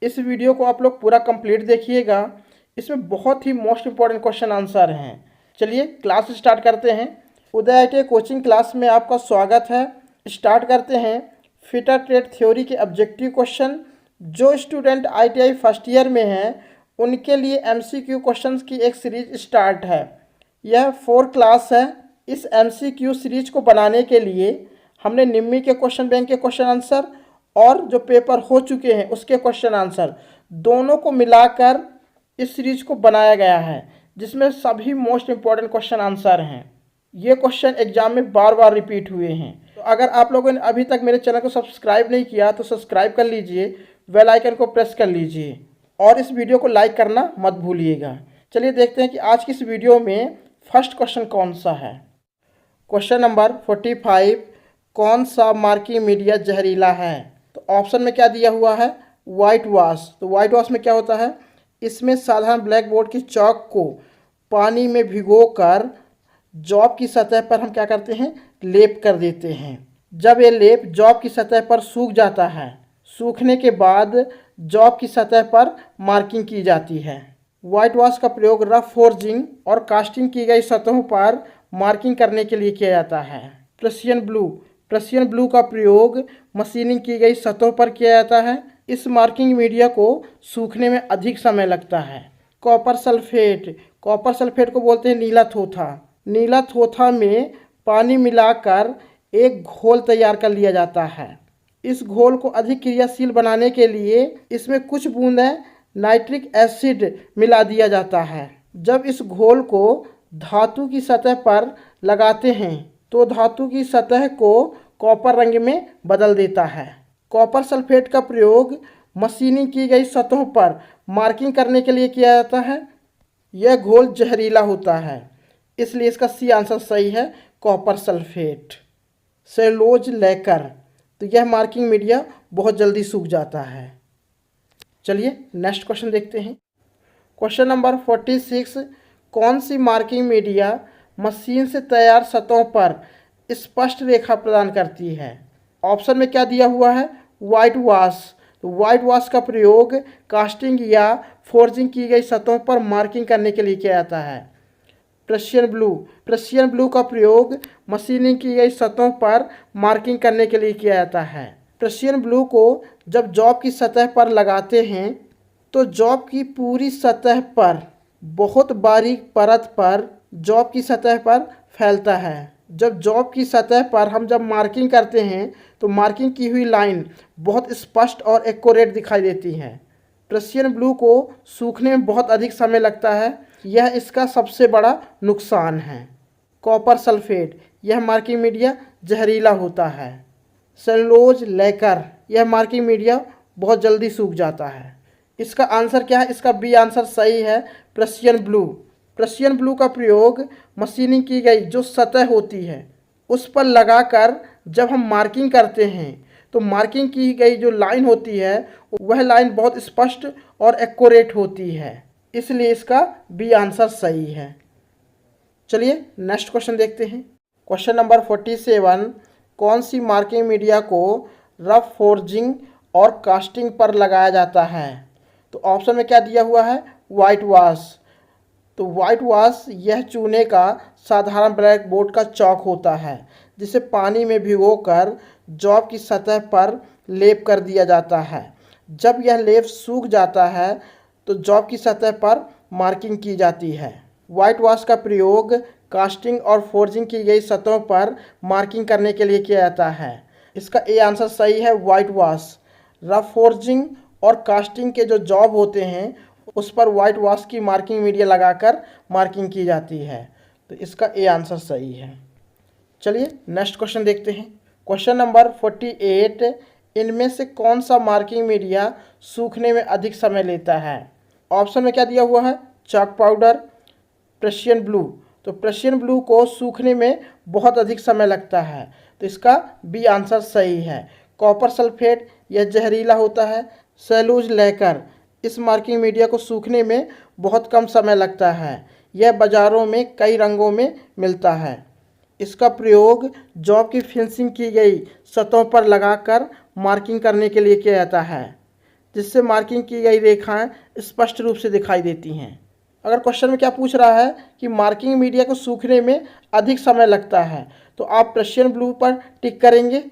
इस वीडियो को आप लोग पूरा कंप्लीट देखिएगा। इसमें बहुत ही मोस्ट इम्पॉर्टेंट क्वेश्चन आंसर हैं। चलिए क्लास स्टार्ट करते हैं। उदय आईटीआई कोचिंग क्लास में आपका स्वागत है। स्टार्ट करते हैं फिटर ट्रेड थ्योरी के ऑब्जेक्टिव क्वेश्चन। जो स्टूडेंट आईटीआई फर्स्ट ईयर में हैं उनके लिए एमसीक्यू क्वेश्चंस की एक सीरीज स्टार्ट है। यह 4 क्लास है। इस एमसीक्यू सीरीज को बनाने के लिए हमने निम्मी के क्वेश्चन बैंक के क्वेश्चन आंसर और जो पेपर हो चुके हैं उसके क्वेश्चन आंसर दोनों को मिलाकर इस सीरीज को बनाया गया है, जिसमें सभी मोस्ट इम्पॉर्टेंट क्वेश्चन आंसर हैं। ये क्वेश्चन एग्जाम में बार बार रिपीट हुए हैं। तो अगर आप लोगों ने अभी तक मेरे चैनल को सब्सक्राइब नहीं किया तो सब्सक्राइब कर लीजिए, बेल आइकन को प्रेस कर लीजिए और इस वीडियो को लाइक करना मत भूलिएगा। चलिए देखते हैं कि आज की इस वीडियो में फर्स्ट क्वेश्चन कौन सा है। क्वेश्चन नंबर 45, कौन सा मार्किंग मीडिया जहरीला है? तो ऑप्शन में क्या दिया हुआ है? White wash. तो वाइट वॉश में क्या होता है? इसमें साधारण ब्लैक बोर्ड की चौक को पानी में भिगोकर जॉब की सतह पर हम क्या करते हैं? लेप कर देते हैं। जब ये लेप जॉब की सतह पर सूख जाता है, सूखने के बाद जॉब की सतह पर मार्किंग की जाती है। वाइट वॉश का प्रयोग रफ फोर्जिंग और कास्टिंग की गई सतहों पर मार्किंग करने के लिए किया जाता है। प्रेसियन ब्लू, प्रेसियन ब्लू का प्रयोग मशीनिंग की गई सतहों पर किया जाता है। इस मार्किंग मीडिया को सूखने में अधिक समय लगता है। कॉपर सल्फेट, कॉपर सल्फेट को बोलते हैं नीला थोथा। नीला थोथा में पानी मिलाकर एक घोल तैयार कर लिया जाता है। इस घोल को अधिक क्रियाशील बनाने के लिए इसमें कुछ बूंदें नाइट्रिक एसिड मिला दिया जाता है। जब इस घोल को धातु की सतह पर लगाते हैं तो धातु की सतह को कॉपर रंग में बदल देता है। कॉपर सल्फेट का प्रयोग मशीनिंग की गई सतहों पर मार्किंग करने के लिए किया जाता है। यह घोल जहरीला होता है, इसलिए इसका सी आंसर सही है, कॉपर सल्फेट। सेलुलोज लेकर, तो यह मार्किंग मीडिया बहुत जल्दी सूख जाता है। चलिए नेक्स्ट क्वेश्चन देखते हैं। क्वेश्चन नंबर 46, कौन सी मार्किंग मीडिया मशीन से तैयार सतहों पर स्पष्ट रेखा प्रदान करती है? ऑप्शन में क्या दिया हुआ है? White wash. तो वाइट वॉश का प्रयोग कास्टिंग या फोर्जिंग की गई सतहों पर मार्किंग करने के लिए किया जाता है। प्रेसियन ब्लू, प्रेसियन ब्लू का प्रयोग मशीनिंग की गई सतहों पर मार्किंग करने के लिए किया जाता है। प्रेसियन ब्लू को जब जॉब की सतह पर लगाते हैं तो जॉब की पूरी सतह पर बहुत बारीक परत पर जॉब की सतह पर फैलता है। जब जॉब की सतह पर हम जब मार्किंग करते हैं तो मार्किंग की हुई लाइन बहुत स्पष्ट और एक्यूरेट दिखाई देती है। प्रेसियन ब्लू को सूखने में बहुत अधिक समय लगता है, यह इसका सबसे बड़ा नुकसान है। कॉपर सल्फेट, यह मार्किंग मीडिया जहरीला होता है। सेलुलोज लेकर, यह मार्किंग मीडिया बहुत जल्दी सूख जाता है। इसका आंसर क्या है? इसका बी आंसर सही है, प्रेसियन ब्लू। प्रेसियन ब्लू का प्रयोग मशीनिंग की गई जो सतह होती है उस पर लगाकर जब हम मार्किंग करते हैं तो मार्किंग की गई जो लाइन होती है वह लाइन बहुत स्पष्ट और एक्यूरेट होती है, इसलिए इसका बी आंसर सही है। चलिए नेक्स्ट क्वेश्चन देखते हैं। क्वेश्चन नंबर 47, कौन सी मार्किंग मीडिया को रफ फोर्जिंग और कास्टिंग पर लगाया जाता है? तो ऑप्शन में क्या दिया हुआ है? White wash. तो वाइट वॉश यह चूने का साधारण ब्लैक बोर्ड का चौक होता है जिसे पानी में भिगोकर जॉब की सतह पर लेप कर दिया जाता है। जब यह लेप सूख जाता है तो जॉब की सतह पर मार्किंग की जाती है। वाइट वॉश का प्रयोग कास्टिंग और फोर्जिंग की गई सतहों पर मार्किंग करने के लिए किया जाता है। इसका ए आंसर सही है, वाइट वॉश। रफ फोर्जिंग और कास्टिंग के जो जॉब होते हैं उस पर वाइट वॉश की मार्किंग मीडिया लगाकर मार्किंग की जाती है, तो इसका ए आंसर सही है। चलिए नेक्स्ट क्वेश्चन देखते हैं। क्वेश्चन नंबर 48, इनमें से कौन सा मार्किंग मीडिया सूखने में अधिक समय लेता है? ऑप्शन में क्या दिया हुआ है? Chalk powder, Prussian blue. तो प्रेसियन ब्लू को सूखने में बहुत अधिक समय लगता है, तो इसका बी आंसर सही है। कॉपर सल्फेट, यह जहरीला होता है। सेलुलोज लेकर, इस मार्किंग मीडिया को सूखने में बहुत कम समय लगता है। यह बाज़ारों में कई रंगों में मिलता है। इसका प्रयोग जॉब की फिनिशिंग की गई सतहों पर लगाकर मार्किंग करने के लिए किया जाता है। जिससे मार्किंग की गई रेखाएं स्पष्ट रूप से दिखाई देती हैं। अगर क्वेश्चन में क्या पूछ रहा है कि मार्किंग मीडिया को सूखने में अधिक समय लगता है, तो आप प्रेशियन ब्लू पर टिक करेंगे।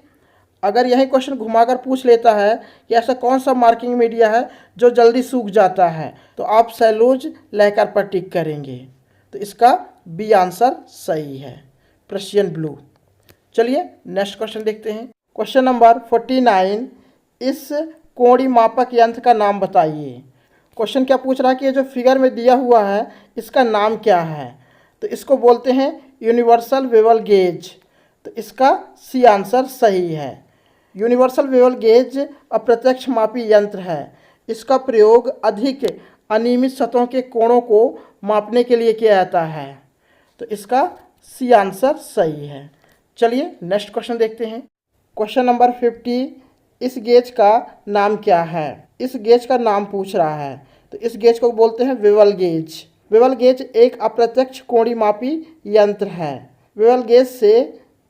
अगर यही क्वेश्चन घुमाकर पूछ लेता है कि ऐसा कौन सा मार्किंग मीडिया है जो जल्दी सूख जाता है, तो आप सेलुलोज लैकर पर टिक करेंगे। तो इसका बी आंसर सही है, प्रेशियन ब्लू। चलिए नेक्स्ट क्वेश्चन देखते हैं। क्वेश्चन नंबर 49, इस कोणीय मापक यंत्र का नाम बताइए। क्वेश्चन क्या पूछ रहा है कि ये जो फिगर में दिया हुआ है इसका नाम क्या है। तो इसको बोलते हैं यूनिवर्सल बेवल गेज। तो इसका सी आंसर सही है। यूनिवर्सल बेवल गेज अप्रत्यक्ष मापी यंत्र है। इसका प्रयोग अधिक अनियमित सतहों के कोणों को मापने के लिए किया जाता है। तो इसका सी आंसर सही है। चलिए नेक्स्ट क्वेश्चन देखते हैं। क्वेश्चन नंबर 50, इस गेज का नाम क्या है। इस गेज का नाम पूछ रहा है। तो इस गेज को बोलते हैं बेवल गेज। बेवल गेज एक अप्रत्यक्ष कोणीय मापी यंत्र है। बेवल गेज से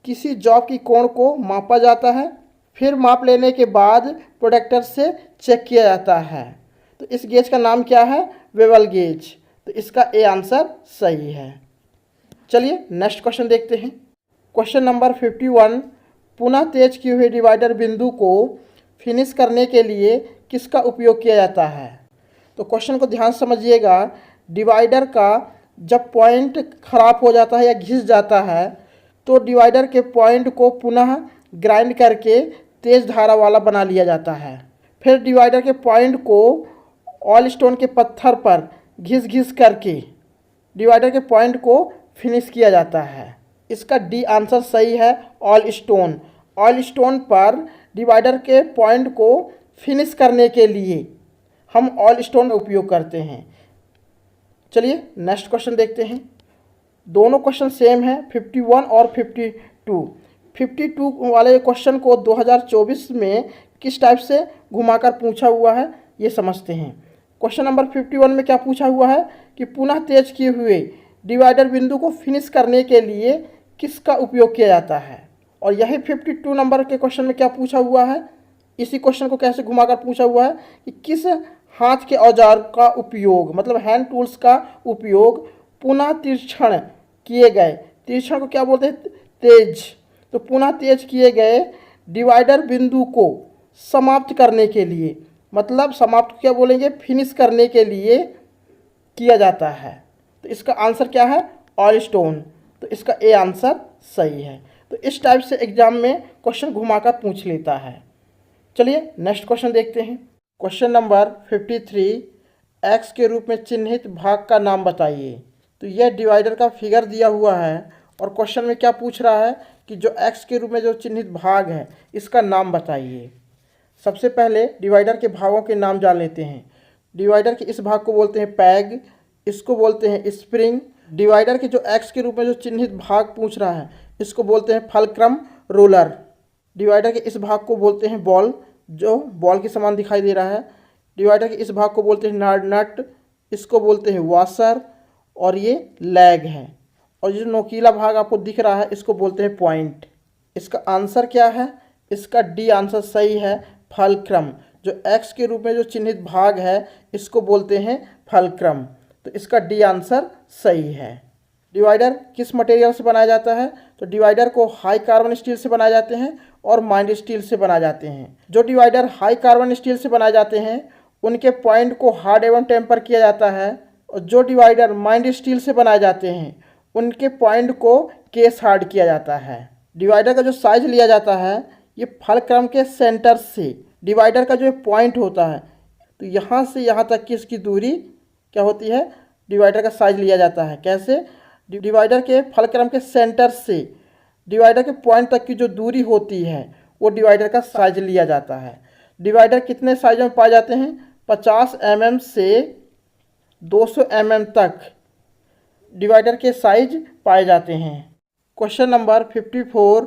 किसी जॉब की कोण को मापा जाता है, फिर माप लेने के बाद प्रोडक्टर से चेक किया जाता है। तो इस गेज का नाम क्या है, बेवल गेज। तो इसका ए आंसर सही है। चलिए नेक्स्ट क्वेश्चन देखते हैं। क्वेश्चन नंबर 51, पुनः तेज किए हुए डिवाइडर बिंदु को फिनिश करने के लिए किसका उपयोग किया जाता है। तो क्वेश्चन को ध्यान से समझिएगा। डिवाइडर का जब पॉइंट खराब हो जाता है या घिस जाता है, तो डिवाइडर के पॉइंट को पुनः ग्राइंड करके तेज धारा वाला बना लिया जाता है। फिर डिवाइडर के पॉइंट को ऑयल स्टोन के पत्थर पर घिस घिस करके डिवाइडर के पॉइंट को फिनिश किया जाता है। इसका डी आंसर सही है, ऑयल स्टोन। ऑयल स्टोन पर डिवाइडर के पॉइंट को फिनिश करने के लिए हम ऑयल स्टोन का उपयोग करते हैं। चलिए नेक्स्ट क्वेश्चन देखते हैं। दोनों क्वेश्चन सेम है, 51 और 52। 52 वाले क्वेश्चन को 2024 में किस टाइप से घुमाकर पूछा हुआ है ये समझते हैं। क्वेश्चन नंबर 51 में क्या पूछा हुआ है कि पुनः तेज किए हुए डिवाइडर बिंदु को फिनिश करने के लिए किसका उपयोग किया जाता है। और यही 52 नंबर के क्वेश्चन में क्या पूछा हुआ है, इसी क्वेश्चन को कैसे घुमाकर पूछा हुआ है कि किस हाथ के औजार का उपयोग, मतलब हैंड टूल्स का उपयोग पुनः तीक्ष्ण किए गए, तीक्ष्ण को क्या बोलते हैं, तेज। तो पुनः तेज किए गए डिवाइडर बिंदु को समाप्त करने के लिए, मतलब समाप्त क्या बोलेंगे, फिनिश करने के लिए किया जाता है। तो इसका आंसर क्या है, ऑयल स्टोन। तो इसका ए आंसर सही है। तो इस टाइप से एग्जाम में क्वेश्चन घुमाकर पूछ लेता है। चलिए नेक्स्ट क्वेश्चन देखते हैं। क्वेश्चन नंबर 53, एक्स के रूप में चिन्हित भाग का नाम बताइए। तो यह डिवाइडर का फिगर दिया हुआ है और क्वेश्चन में क्या पूछ रहा है कि जो एक्स के रूप में जो चिन्हित भाग है इसका नाम बताइए। सबसे पहले डिवाइडर के भागों के नाम जान लेते हैं। डिवाइडर के इस भाग को बोलते हैं पैग, इसको बोलते हैं स्प्रिंग। डिवाइडर के जो एक्स के रूप में जो चिन्हित भाग पूछ रहा है इसको बोलते हैं फलक्रम रोलर। डिवाइडर के इस भाग को बोलते हैं बॉल, जो बॉल के समान दिखाई दे रहा है। डिवाइडर के इस भाग को बोलते हैं नट, इसको बोलते हैं वॉशर, और ये लैग है। और ये जो नोकीला भाग आपको दिख रहा है इसको बोलते हैं पॉइंट। इसका आंसर क्या है, इसका डी आंसर सही है, फलक्रम। जो एक्स के रूप में जो चिन्हित भाग है इसको बोलते हैं फलक्रम। तो इसका डी आंसर सही है। डिवाइडर किस मटेरियल से बनाया जाता है, तो डिवाइडर को हाई कार्बन स्टील से बनाए जाते हैं और माइल्ड स्टील से बनाए जाते हैं। जो डिवाइडर हाई कार्बन स्टील से बनाए जाते हैं उनके पॉइंट को हार्ड एवं टेम्पर किया जाता है, और जो डिवाइडर माइल्ड स्टील से बनाए जाते हैं उनके पॉइंट को केस हार्ड किया जाता है। डिवाइडर का जो साइज लिया जाता है ये फलक्रम के सेंटर से डिवाइडर का जो पॉइंट होता है, तो यहाँ से यहाँ तक की इसकी दूरी क्या होती है, डिवाइडर का साइज लिया जाता है। कैसे, डिवाइडर के फलक्रम के सेंटर से डिवाइडर के पॉइंट तक की जो दूरी होती है वो डिवाइडर का साइज लिया जाता है। डिवाइडर कितने साइज में पाए जाते हैं, 50 mm से 200 mm तक डिवाइडर के साइज पाए जाते हैं। क्वेश्चन नंबर 54,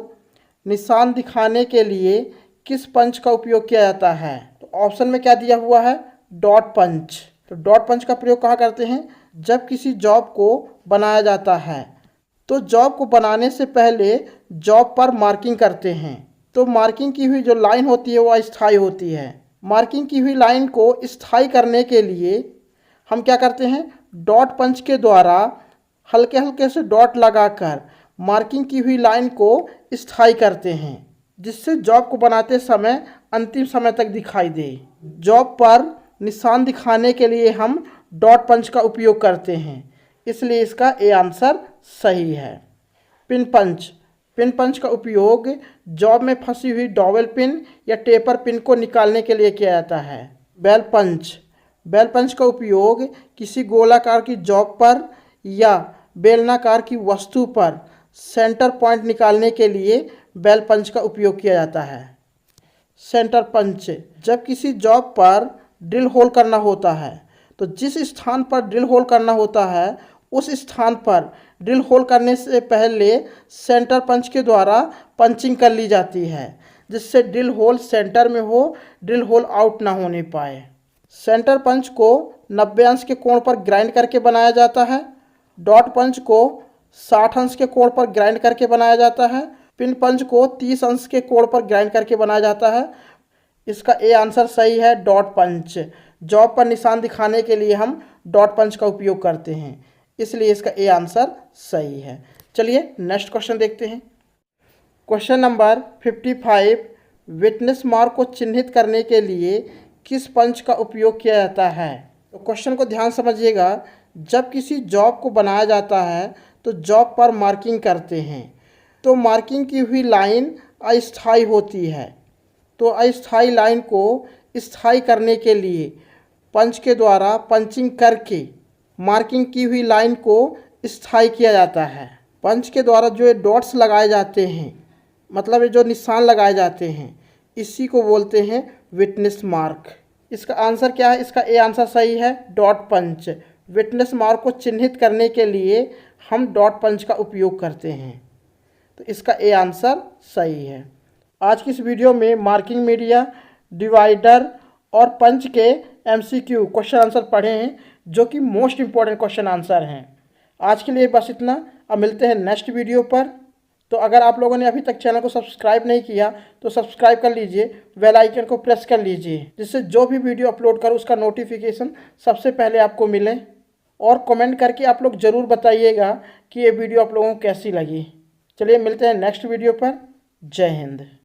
निशान दिखाने के लिए किस पंच का उपयोग किया जाता है। तो ऑप्शन में क्या दिया हुआ है, डॉट पंच। तो डॉट पंच का प्रयोग कहाँ करते हैं, जब किसी जॉब को बनाया जाता है तो जॉब को बनाने से पहले जॉब पर मार्किंग करते हैं। तो मार्किंग की हुई जो लाइन होती है वो अस्थायी होती है, मार्किंग की हुई लाइन को स्थायी करने के लिए हम क्या करते हैं, डॉट पंच के द्वारा हल्के हल्के से डॉट लगाकर मार्किंग की हुई लाइन को स्थायी करते हैं, जिससे जॉब को बनाते समय अंतिम समय तक दिखाई दे। जॉब पर निशान दिखाने के लिए हम डॉट पंच का उपयोग करते हैं, इसलिए इसका ए आंसर सही है। पिन पंच, पिन पंच का उपयोग जॉब में फंसी हुई डॉवेल पिन या टेपर पिन को निकालने के लिए किया जाता है। बेल पंच, बेल पंच का उपयोग किसी गोलाकार की जॉब पर या बेलनाकार की वस्तु पर सेंटर पॉइंट निकालने के लिए बेल पंच का उपयोग किया जाता है। सेंटर पंच, जब किसी जॉब पर ड्रिल होल करना होता है तो जिस स्थान पर ड्रिल होल करना होता है उस स्थान पर ड्रिल होल करने से पहले सेंटर पंच के द्वारा पंचिंग कर ली जाती है, जिससे ड्रिल होल सेंटर में हो, ड्रिल होल आउट ना होने पाए। सेंटर पंच को 90 अंश के कोण पर ग्राइंड करके बनाया जाता है। डॉट पंच को 60 अंश के कोण पर ग्राइंड करके बनाया जाता है। पिन पंच को 30 अंश के कोण पर ग्राइंड करके बनाया जाता है। इसका ए आंसर सही है, डॉट पंच। जॉब पर निशान दिखाने के लिए हम डॉट पंच का उपयोग करते हैं, इसलिए इसका ए आंसर सही है। चलिए नेक्स्ट क्वेश्चन देखते हैं। क्वेश्चन नंबर 55, विटनेस मार्क को चिन्हित करने के लिए किस पंच का उपयोग किया जाता है? तो क्वेश्चन को ध्यान समझिएगा। जब किसी जॉब को बनाया जाता है तो जॉब पर मार्किंग करते हैं, तो मार्किंग की हुई लाइन अस्थायी होती है, तो अस्थायी लाइन को स्थायी करने के लिए पंच के द्वारा पंचिंग करके मार्किंग की हुई लाइन को स्थायी किया जाता है। पंच के द्वारा जो ये डॉट्स लगाए जाते हैं, मतलब ये जो निशान लगाए जाते हैं, इसी को बोलते हैं विटनेस मार्क। इसका आंसर क्या है? इसका ए आंसर सही है, डॉट पंच। विटनेस मार्क को चिन्हित करने के लिए हम डॉट पंच का उपयोग करते हैं, तो इसका ए आंसर सही है। आज की इस वीडियो में मार्किंग मीडिया, डिवाइडर और पंच के एमसीक्यू क्वेश्चन आंसर पढ़े हैं, जो कि मोस्ट इम्पॉर्टेंट क्वेश्चन आंसर हैं। आज के लिए बस इतना, अब मिलते हैं नेक्स्ट वीडियो पर। तो अगर आप लोगों ने अभी तक चैनल को सब्सक्राइब नहीं किया तो सब्सक्राइब कर लीजिए, बेल आइकन को प्रेस कर लीजिए, जिससे जो भी वीडियो अपलोड करूँ उसका नोटिफिकेशन सबसे पहले आपको मिले। और कमेंट करके आप लोग ज़रूर बताइएगा कि ये वीडियो आप लोगों को कैसी लगी। चलिए मिलते हैं नेक्स्ट वीडियो पर। जय हिंद।